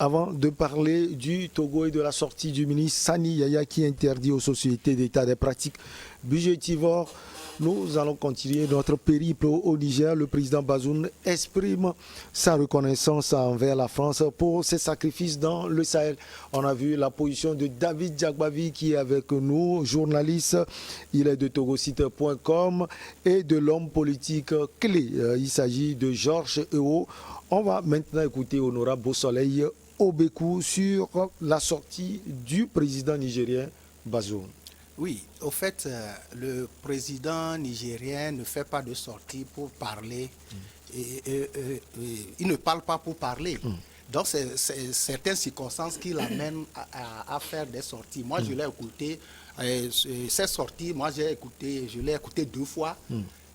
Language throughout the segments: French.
Avant de parler du Togo et de la sortie du ministre Sani Yaya qui interdit aux sociétés d'État des pratiques budgétivores, nous allons continuer notre périple au Niger. Le président Bazoum exprime sa reconnaissance envers la France pour ses sacrifices dans le Sahel. On a vu la position de David Diakbavi qui est avec nous, journaliste. Il est de togosite.com et de l'homme politique clé. Il s'agit de Georges Ewo. On va maintenant écouter Honorable Beausoleil Obekou sur la sortie du président nigérien Bazoum. Oui, au fait, le président nigérien ne fait pas de sortie pour parler. Il ne parle pas pour parler. Donc, c'est certaines circonstances qui l'amènent à faire des sorties. Moi, je l'ai écouté. Cette sortie, moi, je l'ai écouté 2 fois.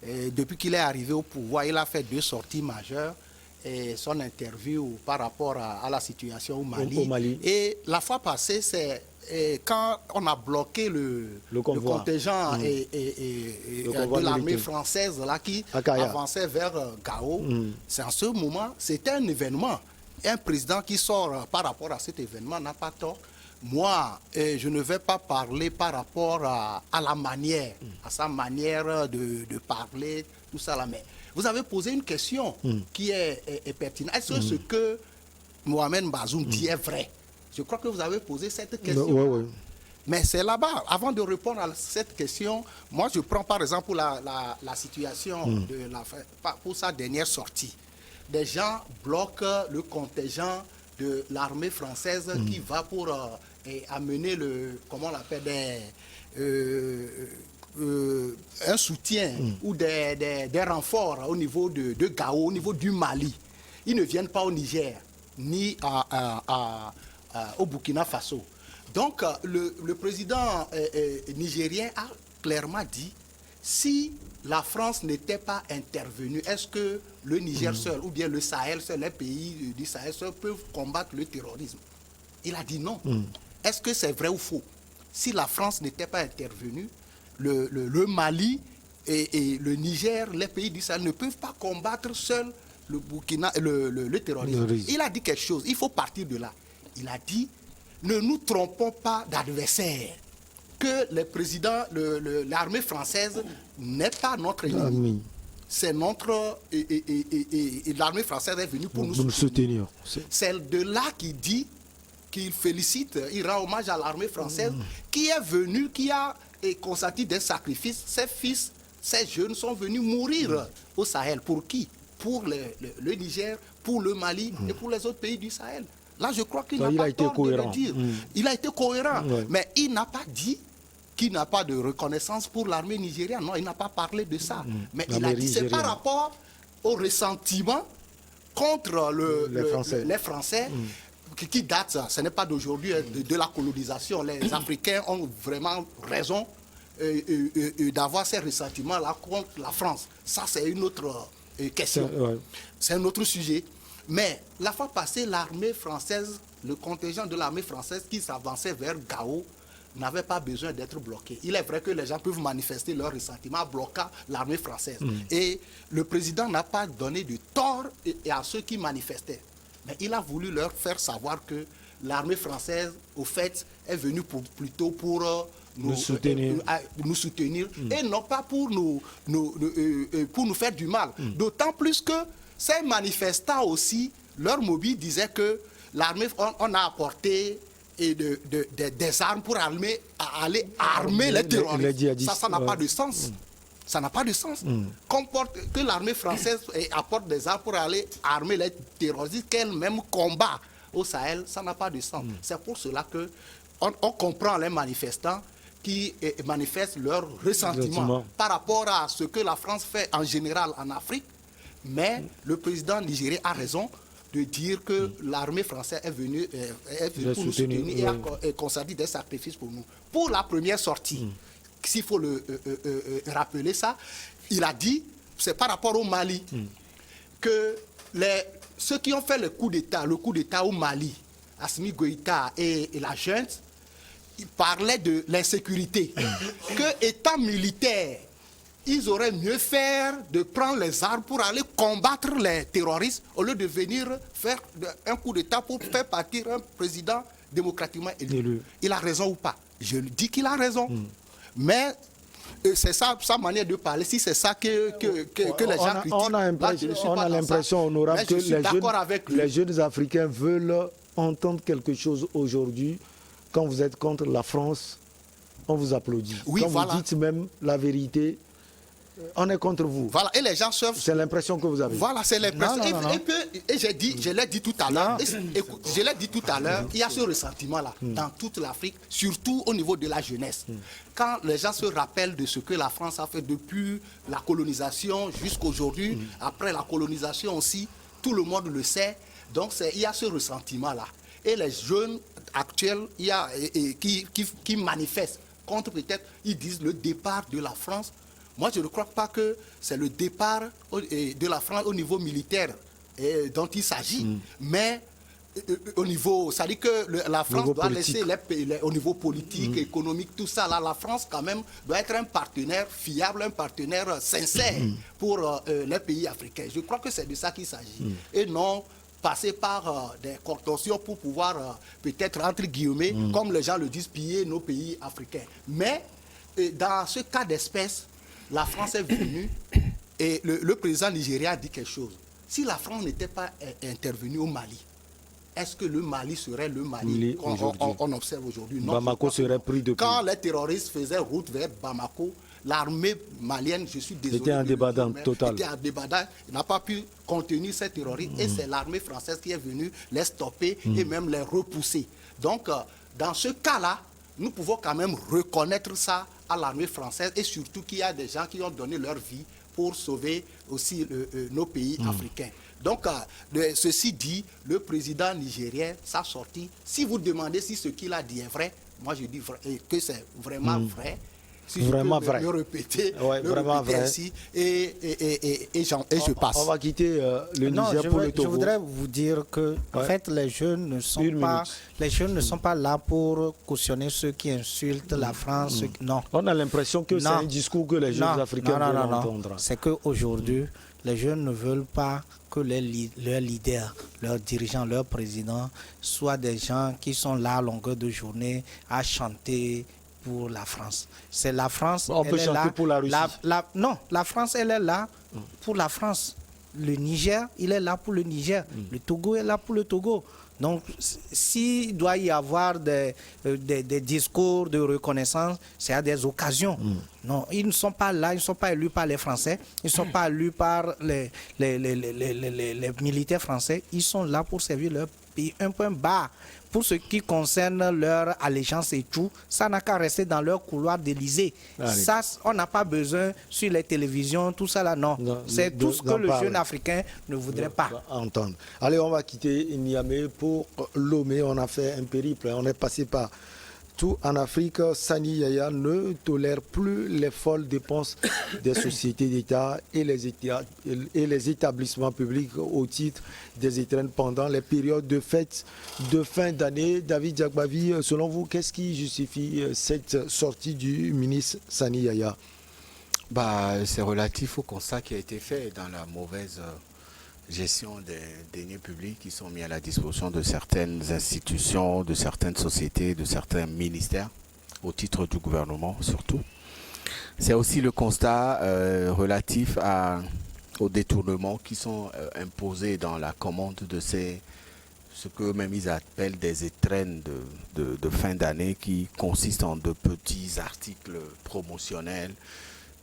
Depuis qu'il est arrivé au pouvoir, il a fait 2 sorties majeures. Et son interview par rapport à la situation au Mali. Et la fois passée, c'est quand on a bloqué le contingent de l'armée française là, qui avançait vers Gao. C'est en ce moment, c'était un événement. Un président qui sort par rapport à cet événement n'a pas tort. Moi, je ne vais pas parler par rapport à la manière, à sa manière de parler, tout ça là. Mais vous avez posé une question qui est pertinente. Est-ce que ce que Mohamed Bazoum dit est vrai? Je crois que vous avez posé cette question. Mais c'est là-bas. Avant de répondre à cette question, moi je prends par exemple la situation pour sa dernière sortie. Des gens bloquent le contingent de l'armée française qui va pour amener comment on l'appelle, un soutien ou des renforts au niveau de Gao, au niveau du Mali. Ils ne viennent pas au Niger, ni au Burkina Faso. Donc, le président nigérien a clairement dit, si la France n'était pas intervenue, est-ce que le Niger seul, ou bien le Sahel seul, les pays du Sahel seul peuvent combattre le terrorisme? Il a dit non. Est-ce que c'est vrai ou faux? Si la France n'était pas intervenue, le Mali et le Niger, les pays du Sahel ne peuvent pas combattre seuls le terrorisme. Il a dit quelque chose, il faut partir de là. Il a dit, ne nous trompons pas d'adversaire, que les présidents, l'armée française n'est pas notre ennemi. C'est notre... Et l'armée française est venue pour nous soutenir. C'est de là qu'il dit, qu'il félicite, il rend hommage à l'armée française, qui est venue, qui a consenti des sacrifices. Ses fils, ces jeunes sont venus mourir au Sahel. Pour qui? Pour le Niger, pour le Mali et pour les autres pays du Sahel. Là, je crois qu'il n'a pas tort de le dire. Il a été cohérent. Mais il n'a pas dit qu'il n'a pas de reconnaissance pour l'armée nigérienne. Non, il n'a pas parlé de ça. Mais il a dit c'est par rapport au ressentiment contre les Français qui date, ce n'est pas d'aujourd'hui, de la colonisation. Les Africains ont vraiment raison d'avoir ces ressentiments-là contre la France. Ça, c'est une autre question. C'est un autre sujet. Mais la fois passée, l'armée française, le contingent de l'armée française qui s'avançait vers Gao n'avait pas besoin d'être bloqué. Il est vrai que les gens peuvent manifester leur ressentiment en bloquant l'armée française. Et le président n'a pas donné de tort à ceux qui manifestaient. Mais il a voulu leur faire savoir que l'armée française, au fait, est venue plutôt pour nous soutenir et non pas pour nous faire du mal. D'autant plus que ces manifestants aussi, leur mobile disait que l'armée, on a apporté des armes pour aller armer les terroristes. Ça n'a pas de sens. Ça n'a pas de sens. Que l'armée française apporte des armes pour aller armer les terroristes qu'elle-même combat au Sahel, ça n'a pas de sens. C'est pour cela qu'on comprend les manifestants qui manifestent leur ressentiment par rapport à ce que la France fait en général en Afrique. Mais le président nigérien a raison de dire que l'armée française est venue pour nous soutenir et consenti des sacrifices pour nous. Pour la première sortie, s'il faut rappeler ça, il a dit, c'est par rapport au Mali, que ceux qui ont fait le coup d'État au Mali, Assimi Goïta et la junte, ils parlaient de l'insécurité. Que étant militaire, ils auraient mieux faire de prendre les armes pour aller combattre les terroristes au lieu de venir faire un coup d'État pour faire partir un président démocratiquement élu. Il a raison ou pas? Je dis qu'il a raison. Mais c'est ça, sa manière de parler. Si c'est ça que les gens critiquent, on a l'impression, honorable, que les jeunes Africains veulent entendre quelque chose aujourd'hui. Quand vous êtes contre la France, on vous applaudit. Oui, quand voilà. vous dites même la vérité, on est contre vous. Voilà, et les gens savent. C'est l'impression que vous avez. Voilà, c'est l'impression. Et je l'ai dit tout à l'heure. Je l'ai dit tout à l'heure. Il y a ce ressentiment-là dans toute l'Afrique, surtout au niveau de la jeunesse. Quand les gens se rappellent de ce que la France a fait depuis la colonisation jusqu'à aujourd'hui, après la colonisation aussi, tout le monde le sait. Donc il y a ce ressentiment-là. Et les jeunes actuels qui manifestent contre peut-être, ils disent le départ de la France. Moi, je ne crois pas que c'est le départ de la France au niveau militaire dont il s'agit, mais au niveau, ça dit que la France doit laisser au niveau politique, économique, tout ça. Là, la France, quand même, doit être un partenaire fiable, un partenaire sincère pour les pays africains. Je crois que c'est de ça qu'il s'agit. Et non passer par des contorsions pour pouvoir, peut-être, entre guillemets, comme les gens le disent, piller nos pays africains. Mais dans ce cas d'espèce, la France est venue et le président nigérien a dit quelque chose. Si la France n'était pas intervenue au Mali, est-ce que le Mali serait le Mali qu'on observe aujourd'hui? Non. Bamako serait pris de Quand les terroristes faisaient route vers Bamako, l'armée malienne, je suis désolé, était en débandade totale. Était en débandade, n'a pas pu contenir ces terroristes. Et c'est l'armée française qui est venue les stopper et même les repousser. Donc, dans ce cas-là, nous pouvons quand même reconnaître ça à l'armée française et surtout qu'il y a des gens qui ont donné leur vie pour sauver aussi nos pays africains. Donc, ceci dit, le président nigérien, sa sortie, si vous demandez si ce qu'il a dit est vrai, moi je dis que c'est vraiment vrai. Si vraiment je peux vrai. le répéter, vraiment vrai. ainsi, et je passe. On va quitter le Niger pour le Togo. Je voudrais vous dire que en fait, les jeunes ne sont pas là pour cautionner ceux qui insultent la France. Non. On a l'impression que c'est un discours que les jeunes Africains veulent entendre. C'est qu'aujourd'hui, les jeunes ne veulent pas que leurs leaders, leurs dirigeants, leurs présidents soient des gens qui sont là à longueur de journée à chanter pour la France. C'est la France. On peut chanter pour la Russie. Non, la France, elle est là pour la France. Le Niger, il est là pour le Niger. Le Togo est là pour le Togo. Donc, s'il doit y avoir des discours de reconnaissance, c'est à des occasions. Non, ils ne sont pas là, ils ne sont pas élus par les Français, ils ne sont pas élus par les militaires français. Ils sont là pour servir leur pays. Un point bas. Pour ce qui concerne leur allégeance et tout, ça n'a qu'à rester dans leur couloir d'Élysée. Ça, on n'a pas besoin sur les télévisions, tout ça là, non. C'est tout ce que le jeune Africain ne voudrait pas entendre. Allez, on va quitter Niamey pour Lomé. On a fait un périple, on est passé par tout en Afrique. Sani Yaya ne tolère plus les folles dépenses des sociétés d'État et les établissements publics au titre des étrennes pendant les périodes de fêtes de fin d'année. David Diakbavi, selon vous, qu'est-ce qui justifie cette sortie du ministre Sani Yaya? C'est relatif au constat qui a été fait dans la mauvaise gestion des deniers publics qui sont mis à la disposition de certaines institutions, de certaines sociétés, de certains ministères, au titre du gouvernement surtout. C'est aussi le constat relatif aux détournements qui sont imposés dans la commande de ce qu'eux-mêmes ils appellent des étrennes de fin d'année, qui consistent en de petits articles promotionnels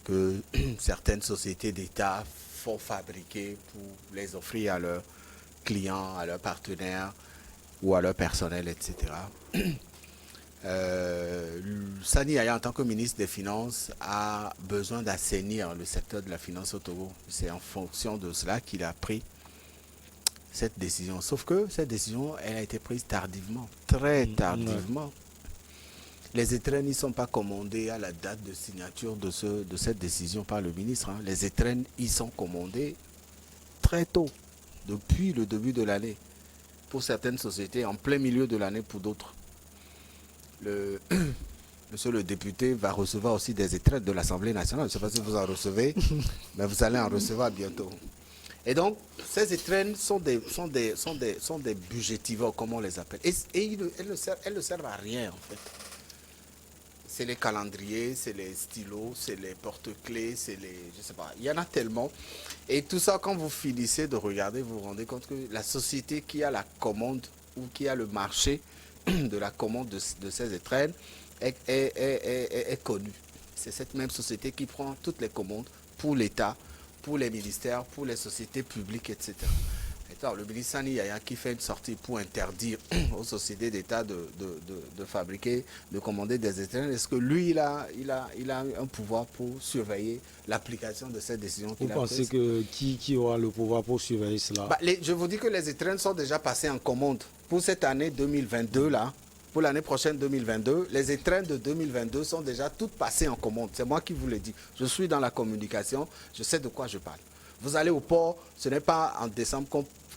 que certaines sociétés d'État font fabriquer pour les offrir à leurs clients, à leurs partenaires ou à leur personnel, etc. Sani Yaya, en tant que ministre des Finances, a besoin d'assainir le secteur de la finance au Togo. C'est en fonction de cela qu'il a pris cette décision. Sauf que cette décision, elle a été prise tardivement, très tardivement. Les étrennes ne sont pas commandés à la date de signature de cette décision par le ministre. Les étrennes, ils sont commandés très tôt, depuis le début de l'année. Pour certaines sociétés, en plein milieu de l'année pour d'autres. monsieur le député va recevoir aussi des étreintes de l'Assemblée nationale. Je ne sais pas si vous en recevez, mais vous allez en recevoir bientôt. Et donc, ces étrennes sont des budgétivores, comme on les appelle. Et elles ne servent à rien, en fait. C'est les calendriers, c'est les stylos, c'est les porte-clés, c'est les... Je sais pas, il y en a tellement. Et tout ça, quand vous finissez de regarder, vous vous rendez compte que la société qui a la commande ou qui a le marché de la commande de ces étrennes est connue. C'est cette même société qui prend toutes les commandes pour l'État, pour les ministères, pour les sociétés publiques, etc. Et alors, le ministre Sani Yaya qui fait une sortie pour interdire aux sociétés d'État de fabriquer, de commander des étrennes, est-ce que lui, il a un pouvoir pour surveiller l'application de cette décision qu'il a prise? Vous pensez que qui aura le pouvoir pour surveiller cela? Je vous dis que les étrennes sont déjà passées en commande. Pour cette année 2022, là, pour l'année prochaine 2022, les étrennes de 2022 sont déjà toutes passées en commande. C'est moi qui vous le dis. Je suis dans la communication, je sais de quoi je parle. Vous allez au port, ce n'est pas en décembre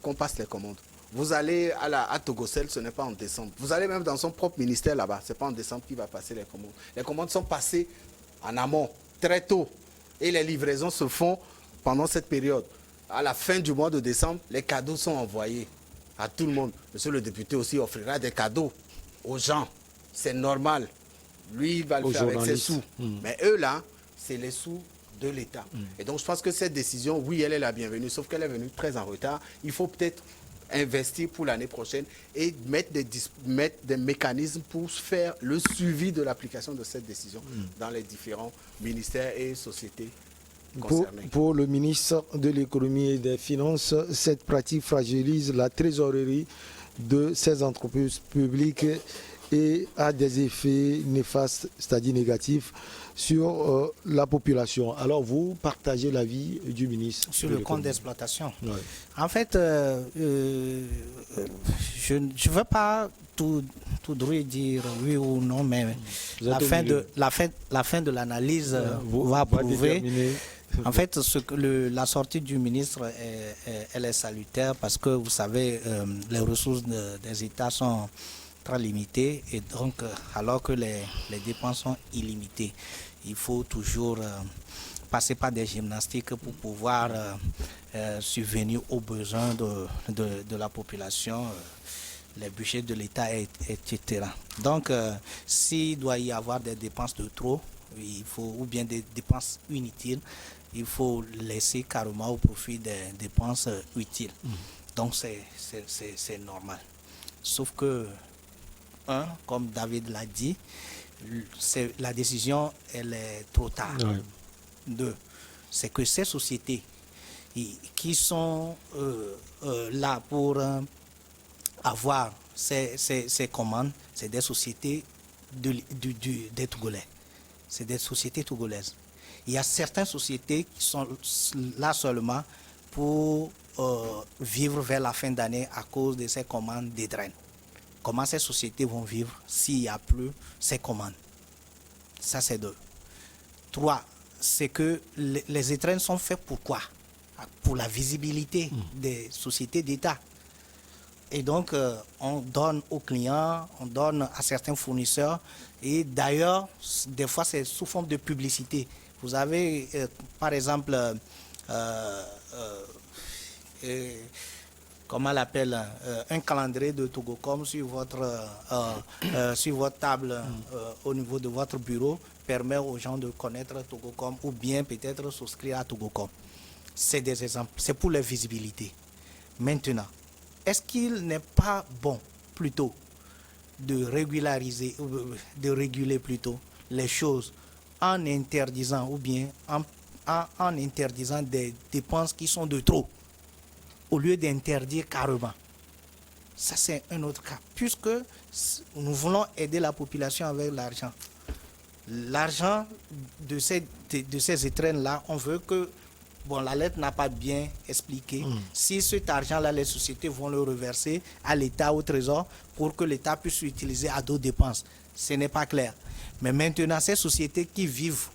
qu'on passe les commandes. Vous allez à Togocel, ce n'est pas en décembre. Vous allez même dans son propre ministère là-bas, ce n'est pas en décembre qu'il va passer les commandes. Les commandes sont passées en amont, très tôt. Et les livraisons se font pendant cette période. À la fin du mois de décembre, les cadeaux sont envoyés à tout le monde. Monsieur le député aussi offrira des cadeaux aux gens. C'est normal. Lui, il va le faire avec ses sous. Mais eux, là, c'est les sous de l'État. Et donc, je pense que cette décision, oui, elle est la bienvenue, sauf qu'elle est venue très en retard. Il faut peut-être investir pour l'année prochaine et mettre des mécanismes pour faire le suivi de l'application de cette décision dans les différents ministères et sociétés concernées. Pour le ministre de l'économie et des finances, cette pratique fragilise la trésorerie de ces entreprises publiques et a des effets néfastes, c'est-à-dire négatifs, sur la population. Alors vous partagez l'avis du ministre sur le compte d'exploitation. Oui. En fait, je ne veux pas tout droit dire oui ou non, mais la fin de l'analyse va prouver. En fait, la sortie du ministre, elle est salutaire parce que vous savez, les ressources des États sont très limitées et donc alors que les dépenses sont illimitées, il faut toujours passer par des gymnastiques pour pouvoir subvenir aux besoins de la population, les budgets de l'État, etc. Donc, s'il doit y avoir des dépenses de trop, ou bien des dépenses inutiles, il faut laisser carrément au profit des dépenses utiles. Donc, c'est normal. Sauf que, comme David l'a dit, la décision, elle est trop tard. Oui. 2, c'est que ces sociétés qui sont là pour avoir ces commandes, c'est des sociétés des Togolais. C'est des sociétés togolaises. Il y a certaines sociétés qui sont là seulement pour vivre vers la fin d'année à cause de ces commandes d'étrennes. Comment ces sociétés vont vivre s'il n'y a plus ces commandes? Ça, c'est 2. 3, c'est que les étrennes sont faites pour quoi? Pour la visibilité des sociétés d'État. Et donc, on donne aux clients, on donne à certains fournisseurs. Et d'ailleurs, des fois, c'est sous forme de publicité. Vous avez, par exemple, comment on l'appelle, un calendrier de Togocom sur votre table au niveau de votre bureau permet aux gens de connaître Togocom ou bien peut-être souscrire à Togocom. C'est des exemples, c'est pour la visibilité. Maintenant, est-ce qu'il n'est pas bon plutôt de régulariser, de réguler plutôt les choses en interdisant ou bien en interdisant des dépenses qui sont de trop au lieu d'interdire carrément? Ça, c'est un autre cas, puisque nous voulons aider la population avec l'argent. L'argent de ces étrennes-là, on veut que, la lettre n'a pas bien expliqué. Si cet argent-là, les sociétés vont le reverser à l'État, au Trésor, pour que l'État puisse l'utiliser à d'autres dépenses. Ce n'est pas clair. Mais maintenant, ces sociétés qui vivent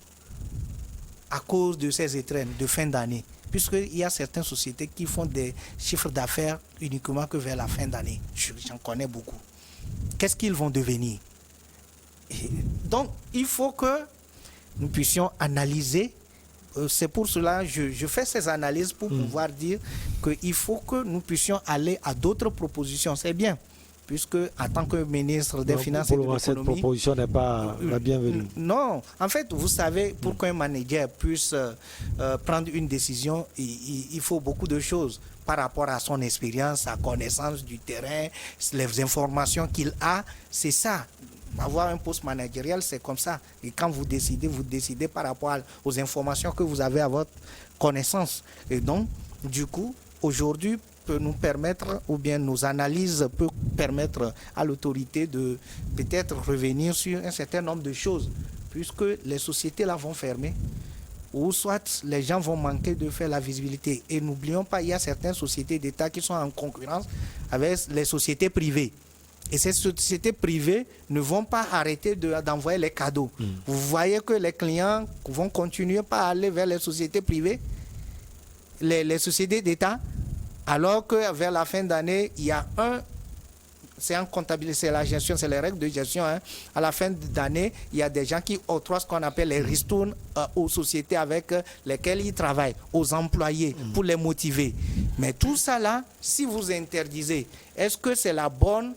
à cause de ces étrennes de fin d'année, puisqu'il y a certaines sociétés qui font des chiffres d'affaires uniquement que vers la fin d'année. J'en connais beaucoup. Qu'est-ce qu'ils vont devenir? Donc, il faut que nous puissions analyser. C'est pour cela que je fais ces analyses pour pouvoir dire qu'il faut que nous puissions aller à d'autres propositions. C'est bien, puisque en tant que ministre des Finances et de l'économie, cette proposition n'est pas la bienvenue. Non, en fait, vous savez, pour qu'un manager puisse prendre une décision, il faut beaucoup de choses par rapport à son expérience, sa connaissance du terrain, les informations qu'il a. C'est ça. Avoir un poste managérial, c'est comme ça. Et quand vous décidez par rapport aux informations que vous avez à votre connaissance. Et donc, du coup, aujourd'hui, peut nous permettre, ou bien nos analyses peuvent permettre à l'autorité de peut-être revenir sur un certain nombre de choses, puisque les sociétés là vont fermer, ou soit les gens vont manquer de faire la visibilité. Et n'oublions pas, il y a certaines sociétés d'État qui sont en concurrence avec les sociétés privées. Et ces sociétés privées ne vont pas arrêter d'envoyer les cadeaux. Vous voyez que les clients vont continuer par aller vers les sociétés privées, les sociétés d'État, alors que vers la fin d'année, il y a c'est en comptabilité, c'est la gestion, c'est les règles de gestion. Hein. À la fin d'année, il y a des gens qui octroient ce qu'on appelle les ristournes aux sociétés avec lesquelles ils travaillent, aux employés, pour les motiver. Mais tout ça là, si vous interdisez, est-ce que c'est la bonne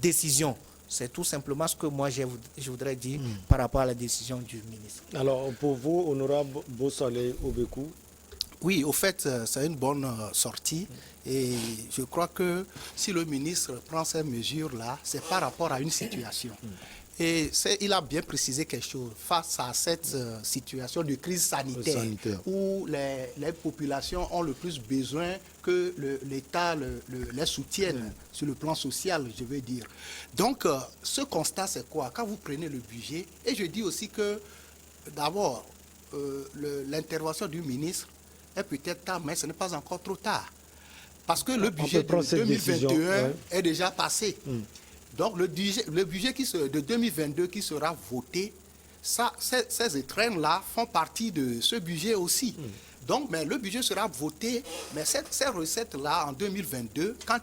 décision? C'est tout simplement ce que moi je voudrais dire par rapport à la décision du ministre. Alors pour vous, honorable Bossale Obekou? Oui, au fait, c'est une bonne sortie et je crois que si le ministre prend ces mesures-là, c'est par rapport à une situation. Et il a bien précisé quelque chose face à cette situation de crise sanitaire. Où les populations ont le plus besoin que l'État les soutienne sur le plan social, je veux dire. Donc, ce constat, c'est quoi? Quand vous prenez le budget, et je dis aussi que, d'abord, l'intervention du ministre est peut-être tard, mais ce n'est pas encore trop tard. Parce que le budget de 2021 est déjà passé. Donc, le budget de 2022 qui sera voté, ces étrennes-là font partie de ce budget aussi. Donc, mais le budget sera voté, mais ces recettes-là, en 2022, quand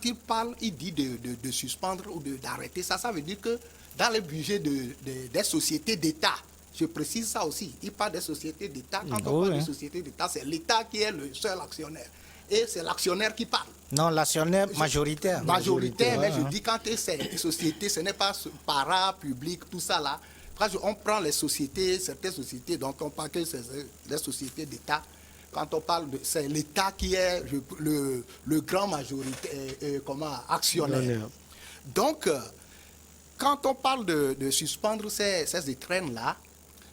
il dit de suspendre ou d'arrêter, ça veut dire que dans le budget des sociétés d'État, je précise ça aussi, il parle des sociétés d'État. Quand on parle des sociétés d'État, c'est l'État qui est le seul actionnaire. Et c'est l'actionnaire qui parle. Non, l'actionnaire majoritaire. Majoritaire, mais je dis quand c'est une société, ce n'est pas para-public, tout ça là. Quand on prend les sociétés, certaines sociétés, donc on parle que c'est les sociétés d'État. Quand on parle de... C'est l'État qui est le grand actionnaire. Donc, quand on parle de suspendre ces étrennes-là,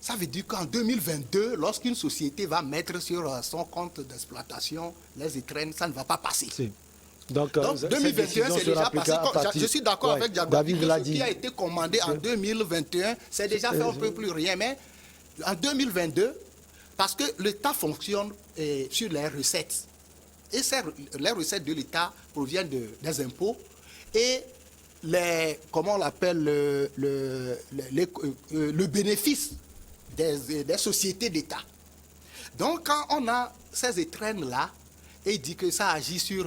ça veut dire qu'en 2022, lorsqu'une société va mettre sur son compte d'exploitation les étrennes, ça ne va pas passer. Si. Donc 2021, c'est déjà passé. Je suis d'accord avec David, ce qui a été commandé en 2021, c'est déjà fait, on ne peut plus rien. Mais en 2022, parce que l'État fonctionne sur les recettes. Et les recettes de l'État proviennent des impôts et comment on l'appelle, le bénéfice des sociétés d'État. Donc, quand on a ces étrennes-là, et il dit que ça agit sur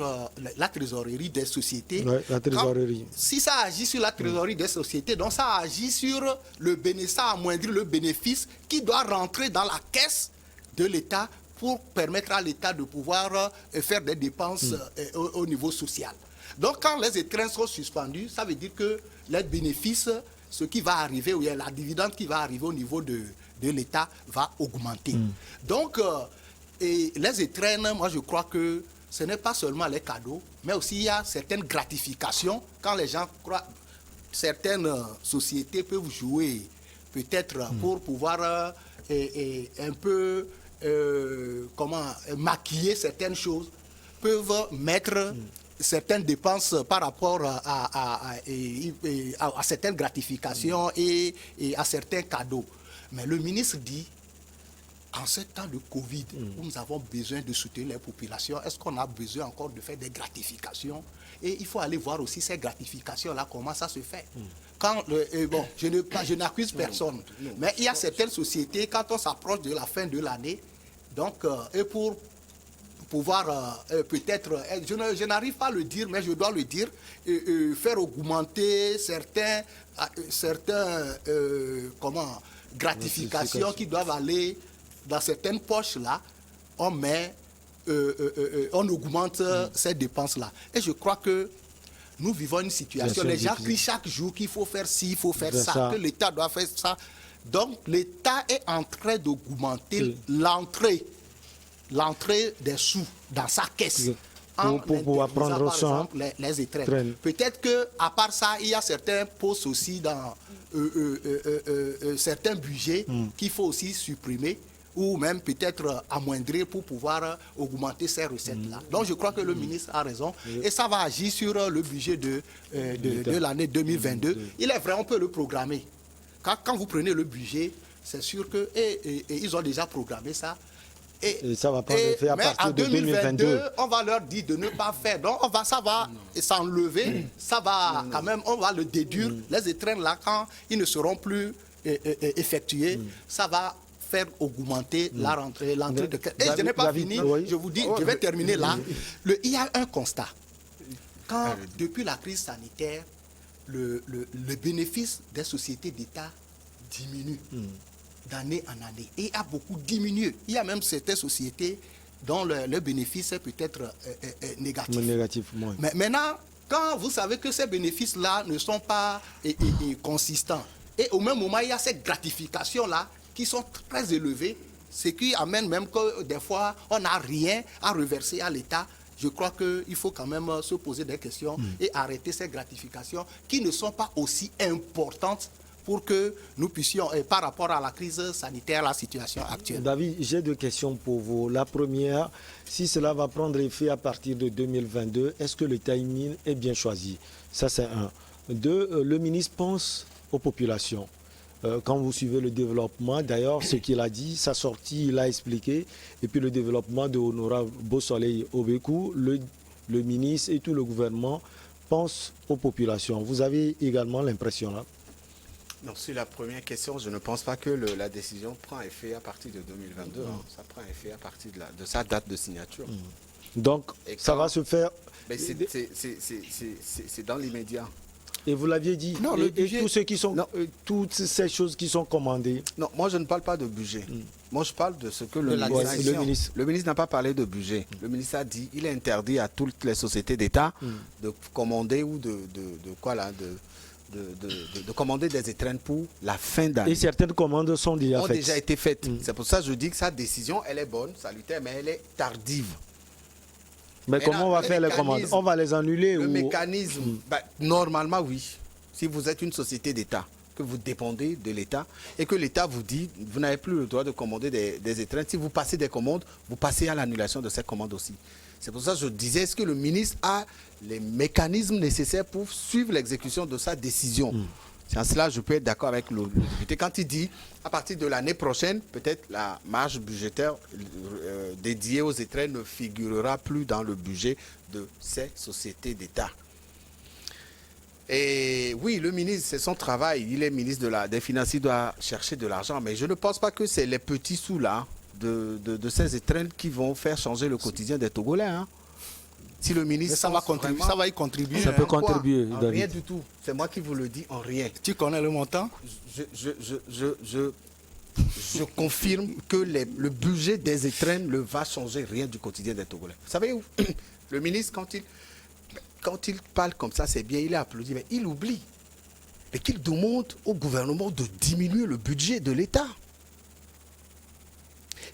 la trésorerie des sociétés. Ouais, la trésorerie. Si ça agit sur la trésorerie des sociétés, donc ça agit sur le bénéfice, ça amoindrit le bénéfice qui doit rentrer dans la caisse de l'État pour permettre à l'État de pouvoir faire des dépenses au niveau social. Donc, quand les étrennes sont suspendues, ça veut dire que les bénéfices, ce qui va arriver, ou la dividende qui va arriver au niveau de l'État va augmenter. Donc, et les étrennes, moi je crois que ce n'est pas seulement les cadeaux, mais aussi il y a certaines gratifications. Quand les gens croient, certaines sociétés peuvent jouer peut-être pour pouvoir un peu maquiller certaines choses, peuvent mettre certaines dépenses par rapport à certaines gratifications et à certains cadeaux. Mais le ministre dit, en ce temps de Covid, où nous avons besoin de soutenir les populations, est-ce qu'on a besoin encore de faire des gratifications? Et il faut aller voir aussi ces gratifications-là, comment ça se fait. Quand je n'accuse personne, mais il y a certaines sociétés, quand on s'approche de la fin de l'année, donc, et pour pouvoir peut-être, je n'arrive pas à le dire, mais je dois le dire, faire augmenter certains gratifications qui doivent aller dans certaines poches là, on augmente ces dépenses-là. Et je crois que nous vivons une situation, les gens crient chaque jour qu'il faut faire ci, il faut faire ça, que l'État doit faire ça. Donc l'État est en train d'augmenter l'entrée des sous dans sa caisse. Pour pouvoir prendre par exemple, les étrennes. Peut-être qu'à part ça, il y a certains postes aussi dans certains budgets qu'il faut aussi supprimer ou même peut-être amoindrir pour pouvoir augmenter ces recettes-là. Donc je crois que le ministre a raison et ça va agir sur le budget de l'année 2022. Il est vrai, on peut le programmer. Quand vous prenez le budget, c'est sûr que ils ont déjà programmé ça. Et ça va prendre effet à partir de 2022. On va leur dire de ne pas faire. Donc ça va s'enlever, ça va quand même, on va le déduire. Les étrennes là, quand ils ne seront plus effectués, ça va faire augmenter l'entrée de... Et je n'ai pas fini, je vous dis, je vais terminer là. Il y a un constat. Quand, depuis la crise sanitaire, le bénéfice des sociétés d'État diminue d'année en année. Et a beaucoup diminué. Il y a même certaines sociétés dont le bénéfice est peut-être négatif. Mais maintenant, quand vous savez que ces bénéfices-là ne sont pas consistants, et au même moment, il y a ces gratifications-là qui sont très élevées, ce qui amène même que des fois, on n'a rien à reverser à l'État. Je crois qu'il faut quand même se poser des questions et arrêter ces gratifications qui ne sont pas aussi importantes pour que nous puissions, par rapport à la crise sanitaire, la situation actuelle. David, j'ai deux questions pour vous. La première, si cela va prendre effet à partir de 2022, est-ce que le timing est bien choisi? Ça, c'est un. Deux, le ministre pense aux populations. Quand vous suivez le développement, d'ailleurs, ce qu'il a dit, sa sortie, il a expliqué, et puis le développement de Honorable Beausoleil Obekou, le ministre et tout le gouvernement pensent aux populations. Vous avez également l'impression là? Non, sur la première question, je ne pense pas que la décision prend effet à partir de 2022. Ça prend effet à partir de sa date de signature. Donc, ça va se faire... C'est dans l'immédiat. Et vous l'aviez dit, non, le budget... toutes ces choses qui sont commandées. Non, moi je ne parle pas de budget. Moi je parle de ce que le ministre... Le ministre n'a pas parlé de budget. Le ministre a dit il est interdit à toutes les sociétés d'État de commander ou de commander des étrennes pour la fin d'année. Et certaines commandes sont déjà été faites. C'est pour ça que je dis que sa décision, elle est bonne, salutaire, mais elle est tardive. Mais comment on va faire les commandes? On va les annuler? Le mécanisme, normalement oui. Si vous êtes une société d'État, que vous dépendez de l'État, et que l'État vous dit, vous n'avez plus le droit de commander des étrennes, si vous passez des commandes, vous passez à l'annulation de ces commandes aussi. C'est pour ça que je disais, est-ce que le ministre a les mécanismes nécessaires pour suivre l'exécution de sa décision? C'est en cela que je peux être d'accord avec le député. Quand il dit, à partir de l'année prochaine, peut-être la marge budgétaire dédiée aux étrennes ne figurera plus dans le budget de ces sociétés d'État. Et oui, le ministre, c'est son travail. Il est ministre des Finances, il doit chercher de l'argent. Mais je ne pense pas que c'est les petits sous-là de ces étrennes qui vont faire changer le quotidien des Togolais. Si le ministre... ça va y contribuer. Ça peut contribuer, David. Rien du tout. C'est moi qui vous le dis, en rien. Tu connais le montant? Je confirme que le budget des étrennes ne va changer rien du quotidien des Togolais. Vous savez où? Le ministre, quand il parle comme ça, c'est bien, il est applaudi, mais il oublie. Et qu'il demande au gouvernement de diminuer le budget de l'État.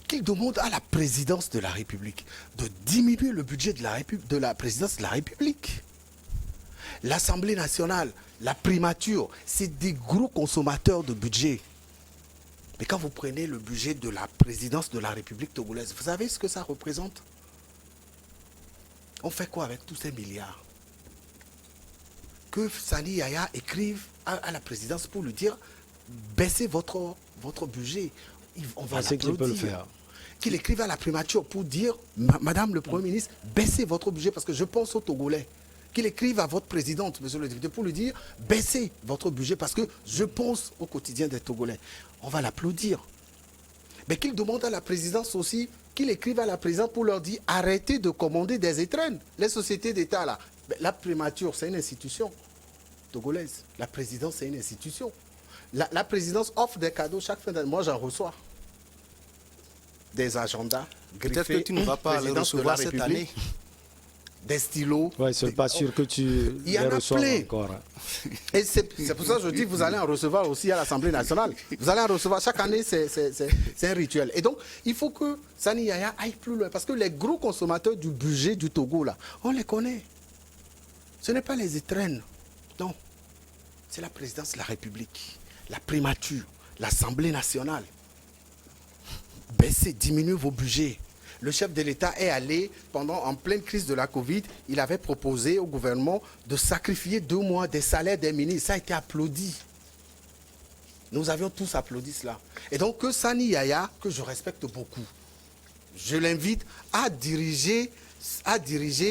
Qu'il demande à la présidence de la République de diminuer le budget de la présidence de la République. L'Assemblée nationale, la primature, c'est des gros consommateurs de budget. Mais quand vous prenez le budget de la présidence de la République togolaise, vous savez ce que ça représente? On fait quoi avec tous ces milliards? Que Sani Yaya écrive à la présidence pour lui dire baissez votre budget. On va l'applaudir. Qu'il écrive à la primature pour dire Madame le Premier ministre, baissez votre budget parce que je pense aux Togolais. Qu'il écrive à votre présidente, monsieur le député, pour lui dire baissez votre budget parce que je pense au quotidien des Togolais. On va l'applaudir. mais qu'il demande à la présidence aussi, qu'il écrive à la présidence pour leur dire arrêtez de commander des étrennes. Les sociétés d'État, là, la primature, c'est une institution togolaise. La présidence, c'est une institution. La présidence offre des cadeaux chaque fin d'année. Moi, j'en reçois. Des agendas griffés. Peut-être que tu ne vas pas les Présidence de la recevoir cette République, année. Des stylos. Ouais, c'est pas sûr que tu Il y en les a reçoives plein. encore. Hein. Et c'est pour ça que je dis que vous allez en recevoir aussi à l'Assemblée nationale. Vous allez en recevoir chaque année, c'est un rituel. Et donc, il faut que Sani Yaya aille plus loin. Parce que les gros consommateurs du budget du Togo, là, on les connaît. Ce n'est pas les étrennes. Non. C'est la présidence de la République, la primature, l'Assemblée nationale. Baissez, diminuez vos budgets. Le chef de l'État est allé, en pleine crise de la Covid, il avait proposé au gouvernement de sacrifier 2 mois des salaires des ministres. Ça a été applaudi. Nous avions tous applaudi cela. Et donc que Sani Yaya, que je respecte beaucoup, je l'invite à diriger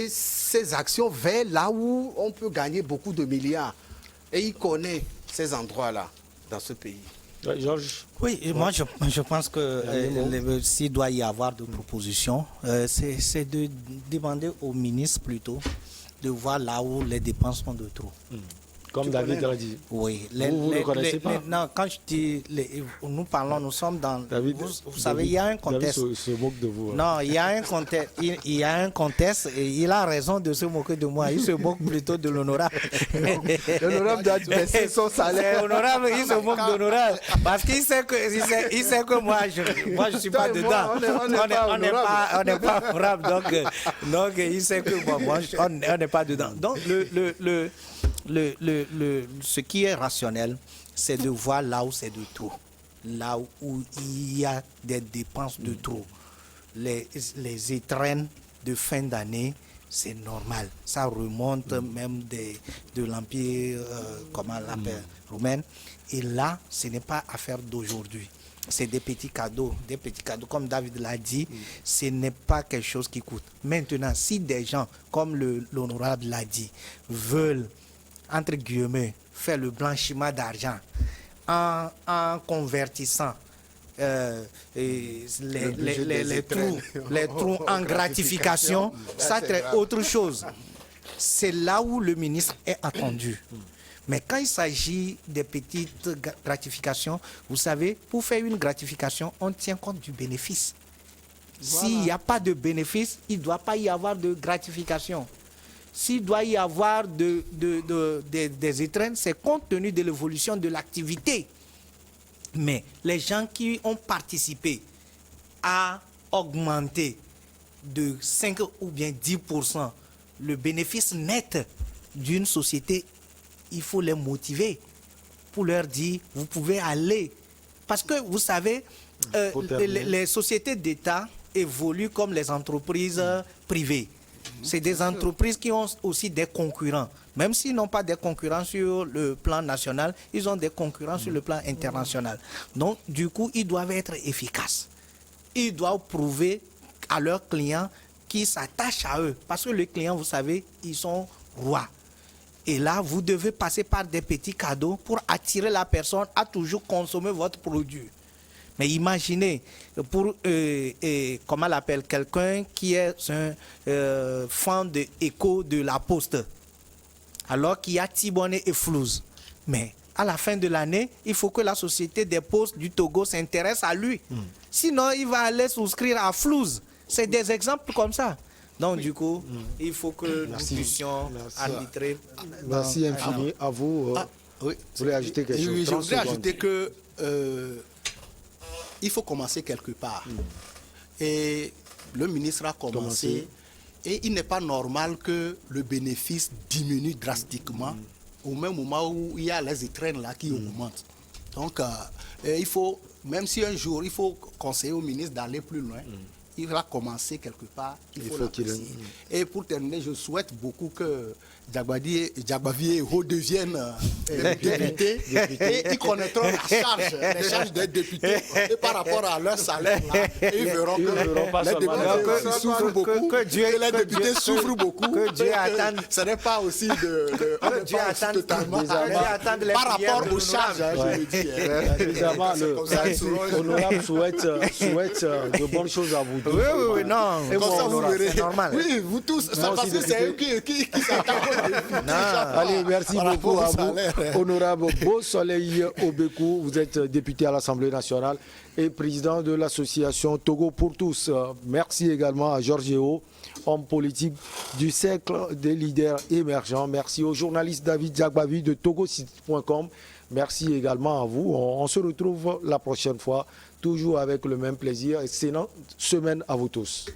ses actions vers là où on peut gagner beaucoup de milliards. Et il connaît ces endroits-là dans ce pays. Ouais, Georges. Oui, et moi je pense que s'il doit y avoir de propositions, c'est de demander au ministre plutôt de voir là où les dépenses sont de trop. Comme Tu David connais, l'a dit. Oui. Vous ne connaissez pas. Non, quand je dis, nous parlons, nous sommes dans... David, vous savez, il y a un contexte. David se moque de vous. Hein. Non, il y a un contexte. Il y a un contexte et il a raison de se moquer de moi. Il se moque plutôt de l'honorable. L'honorable doit baisser son salaire. C'est honorable, il se moque d'honorable. Parce qu'il sait que moi, je ne suis pas dedans. On n'est pas honorable. Donc, il sait que moi, on n'est pas dedans. Donc, ce qui est rationnel, c'est de voir là où c'est de trop. Là où il y a des dépenses de trop. Les étrennes de fin d'année, c'est normal. Ça remonte même de l'Empire, comment on l'appelle, romain. Et là, ce n'est pas affaire d'aujourd'hui. C'est des petits cadeaux. Des petits cadeaux, comme David l'a dit, ce n'est pas quelque chose qui coûte. Maintenant, si des gens, comme l'honorable l'a dit, veulent, entre guillemets, faire le blanchiment d'argent en convertissant les trous en gratification, ça c'est autre chose. C'est là où le ministre est attendu. Mais quand il s'agit des petites gratifications, vous savez, pour faire une gratification, on tient compte du bénéfice. Voilà. S'il n'y a pas de bénéfice, il ne doit pas y avoir de gratification. S'il doit y avoir des étrennes, c'est compte tenu de l'évolution de l'activité. Mais les gens qui ont participé à augmenter de 5 ou bien 10% le bénéfice net d'une société, il faut les motiver pour leur dire, vous pouvez aller. Parce que vous savez, les sociétés d'État évoluent comme les entreprises privées. C'est des entreprises qui ont aussi des concurrents. Même s'ils n'ont pas des concurrents sur le plan national, ils ont des concurrents sur le plan international. Donc, du coup, ils doivent être efficaces. Ils doivent prouver à leurs clients qu'ils s'attachent à eux. Parce que les clients, vous savez, ils sont rois. Et là, vous devez passer par des petits cadeaux pour attirer la personne à toujours consommer votre produit. Mais imaginez, pour, comment on l'appelle, quelqu'un qui est un fan de écho de la Poste, alors qu'il y a Tibonnet et Flouze. Mais à la fin de l'année, il faut que la société des postes du Togo s'intéresse à lui. Sinon, il va aller souscrire à Flouze. C'est des exemples comme ça. Donc, du coup, il faut que nous puissions arbitrer. Merci infiniment à vous. Oui. Vous voulez ajouter quelque chose? Je voudrais ajouter que il faut commencer quelque part. Et le ministre a commencé. Et il n'est pas normal que le bénéfice diminue drastiquement au même moment où il y a les étrennes là qui augmentent. Donc, il faut, même si un jour, il faut conseiller au ministre d'aller plus loin, il va commencer quelque part, il faut l'apprécier. Et pour terminer, je souhaite beaucoup que Diabavier et Ho deviennent députés, et ils connaîtront les charges des députés et par rapport à leur salaire, là, ils verront que les députés souffrent beaucoup, et les députés souffrent beaucoup, ce n'est pas aussi totalement par rapport aux charges, je le dis. Évidemment, l'honorable souhaite de bonnes choses à vous tous. Oui, non. Et comme ça, vous verrez. C'est normal. Oui, vous tous, c'est parce que c'est eux qui s'attendent. Allez, merci beaucoup à vous. Honorable Beau Soleil Obekou, vous êtes député à l'Assemblée nationale et président de l'association Togo pour tous. Merci également à Georgéo, homme politique du cercle des leaders émergents. Merci au journaliste David Diagbavi de togosite.com. Merci également à vous. On se retrouve la prochaine fois, toujours avec le même plaisir. Excellente semaine à vous tous.